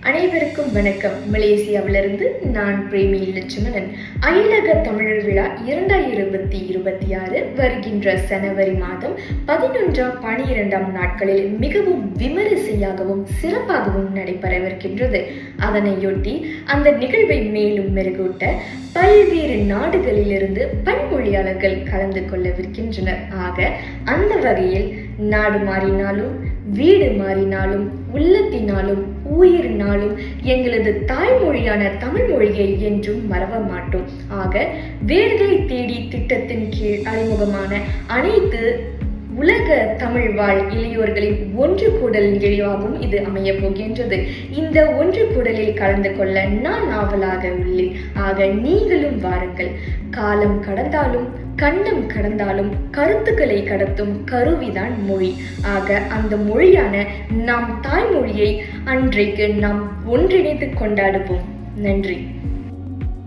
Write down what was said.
அனைவருக்கும் வணக்கம். மலேசியாவிலிருந்து நான் பிரேமி லட்சுமணன். அயலக தமிழர் விழா 2026 வருகின்ற ஜனவரி மாதம் 11-12 நாட்களில் மிகவும் விமரிசையாகவும் சிறப்பாகவும் நடைபெறவிருக்கின்றது. அதனையொட்டி அந்த நிகழ்வை மேலும் மெருகூட்ட பல்வேறு நாடுகளிலிருந்து பன்மொழியாளர்கள் கலந்து கொள்ளவிருக்கின்றனர். ஆக அந்த வகையில் நாடு மாறினாலும் வீடு மாறினாலும் உள்ளத்தினாலும் உயிரினாலும் எங்களது தாய்மொழியான தமிழ் மொழியை என்றும் மறவ மாட்டோம். ஆக வேர்களை தேடி திட்டத்தின் கீழ் அறிமுகமான அனைத்து உலக தமிழ் வாழ் இளையோர்களின் ஒன்று கூடல் நிகழ்வாகவும் இது அமைய போகின்றது. இந்த ஒன்று கூடலில் கலந்து கொள்ள நான் ஆவலாக உள்ளேன். ஆக நீங்களும் வாருங்கள். காலம் கடந்தாலும் கண்டம் கடந்தாலும் கருத்துக்களை கடத்தும் கருவிதான் மொழி. ஆக அந்த மொழியான நம் தாய்மொழியை அன்றைக்கு நாம் ஒன்றிணைத்து கொண்டாடுவோம். நன்றி.